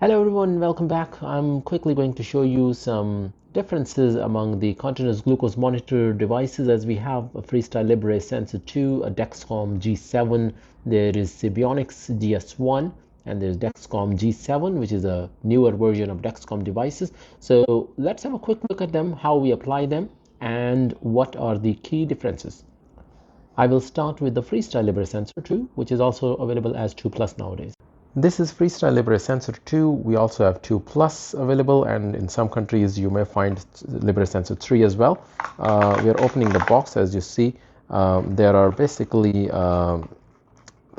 Hello everyone, welcome back. I'm quickly going to show you some differences among the continuous glucose monitor devices, as we have a Freestyle Libre Sensor 2, a Dexcom G7, there is Sibionics DS1, and there's Dexcom G7, which is a newer version of Dexcom devices. So let's have a quick look at them, how we apply them, and what are the key differences. I will start with the Freestyle Libre Sensor 2, which is also available as 2 Plus nowadays. This is Freestyle Libre Sensor 2. We also have 2 Plus available, and in some countries you may find Libre Sensor 3 as well. We are opening the box. As you see, there are basically the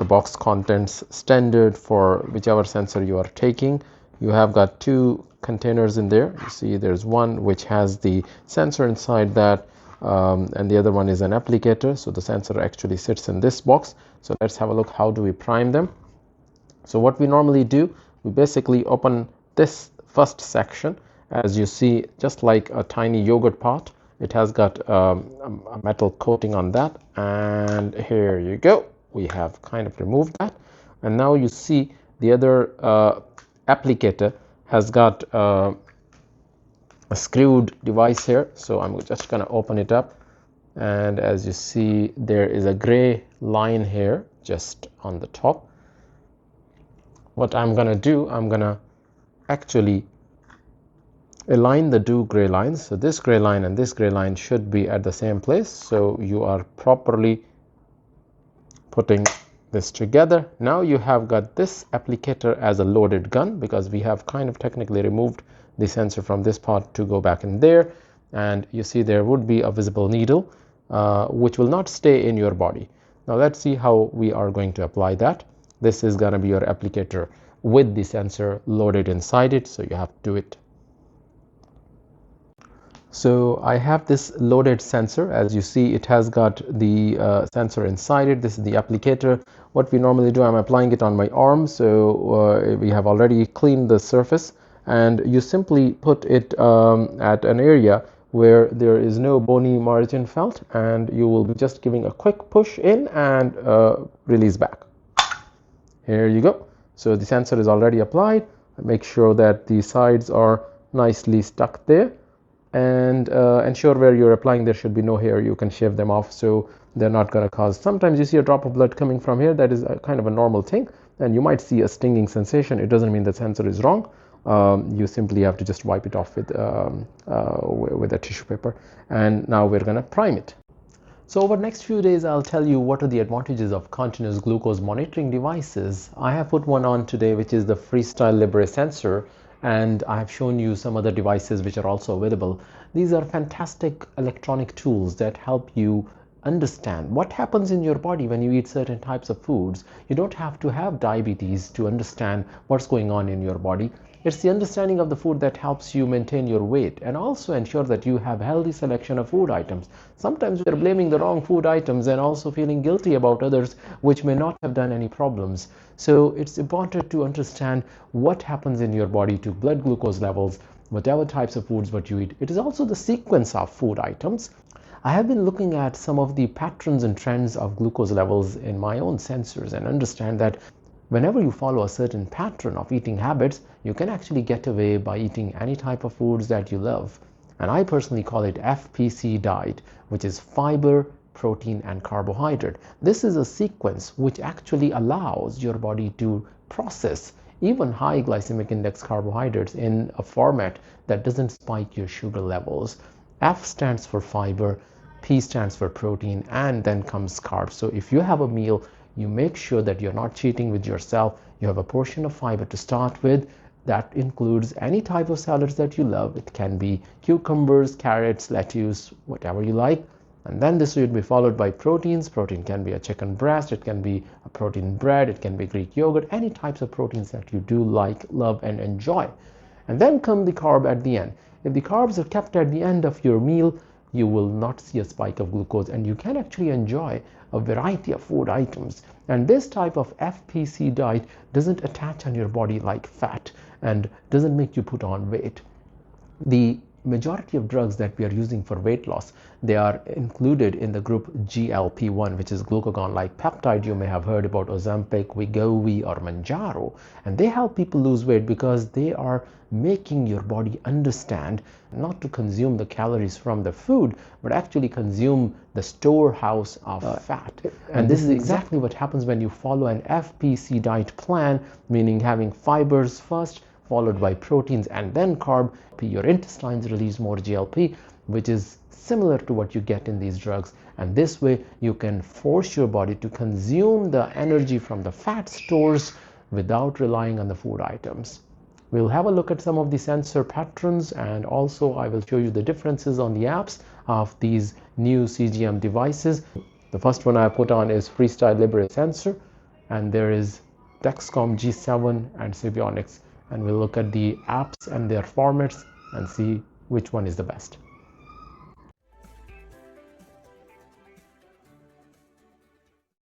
box contents standard for whichever sensor you are taking. You have got two containers in there. You see there's one which has the sensor inside that, and the other one is an applicator. So the sensor actually sits in this box. So let's have a look, how do we prime them. So what we normally do, we basically open this first section. As you see, just like a tiny yogurt pot, it has got a metal coating on that, and here you go, we have kind of removed that. And now you see the other applicator has got a screwed device here. So I'm just going to open it up, and as you see, there is a gray line here just on the top. What I'm going to do, I'm going to actually align the two gray lines. So this gray line and this gray line should be at the same place. So you are properly putting this together. Now you have got this applicator as a loaded gun, because we have kind of technically removed the sensor from this part to go back in there. And you see there would be a visible needle which will not stay in your body. Now let's see how we are going to apply that. This is going to be your applicator with the sensor loaded inside it, so you have to do it. So I have this loaded sensor. As you see, it has got the sensor inside it. This is the applicator. What we normally do, I'm applying it on my arm. So we have already cleaned the surface, and you simply put it at an area where there is no bony margin felt, and you will be just giving a quick push in and release back. Here you go. So the sensor is already applied. Make sure that the sides are nicely stuck there, and ensure where you're applying there should be no hair. You can shave them off so they're not going to cause. Sometimes you see a drop of blood coming from here. That is kind of a normal thing, and you might see a stinging sensation. It doesn't mean the sensor is wrong. You simply have to just wipe it off with a tissue paper. And now we're going to prime it. So over the next few days, I'll tell you what are the advantages of continuous glucose monitoring devices. I have put one on today, which is the Freestyle Libre Sensor, and I have shown you some other devices which are also available. These are fantastic electronic tools that help you understand what happens in your body when you eat certain types of foods. You don't have to have diabetes to understand what's going on in your body. It's the understanding of the food that helps you maintain your weight and also ensure that you have healthy selection of food items. Sometimes we're blaming the wrong food items and also feeling guilty about others which may not have done any problems. So it's important to understand what happens in your body to blood glucose levels, whatever types of foods what you eat. It is also the sequence of food items. I have been looking at some of the patterns and trends of glucose levels in my own sensors and understand that whenever you follow a certain pattern of eating habits, you can actually get away by eating any type of foods that you love. And I personally call it FPC Diet, which is fiber, protein, and carbohydrate. This is a sequence which actually allows your body to process even high glycemic index carbohydrates in a format that doesn't spike your sugar levels. F stands for fiber, P stands for protein, and then comes carbs. So if you have a meal, you make sure that you're not cheating with yourself. You have a portion of fiber to start with. That includes any type of salads that you love. It can be cucumbers, carrots, lettuce, whatever you like. And then this would be followed by proteins. Protein can be a chicken breast, it can be a protein bread, it can be Greek yogurt, any types of proteins that you do like, love, and enjoy. And then come the carb at the end. If the carbs are kept at the end of your meal, you will not see a spike of glucose, and you can actually enjoy a variety of food items. And this type of FPC diet doesn't attach on your body like fat and doesn't make you put on weight. The majority of drugs that we are using for weight loss, they are included in the group GLP-1, which is glucagon-like peptide. You may have heard about Ozempic, Wegovy, or Mounjaro, and they help people lose weight because they are making your body understand not to consume the calories from the food, but actually consume the storehouse of fat. And this is exactly what happens when you follow an FPC diet plan, meaning having fibers first, followed by proteins and then carb. Your intestines release more GLP, which is similar to what you get in these drugs. And this way you can force your body to consume the energy from the fat stores without relying on the food items. We'll have a look at some of the sensor patterns, and also I will show you the differences on the apps of these new CGM devices. The first one I put on is Freestyle Libre sensor, and there is Dexcom G7 and Sibionics. And we'll look at the apps and their formats and see which one is the best.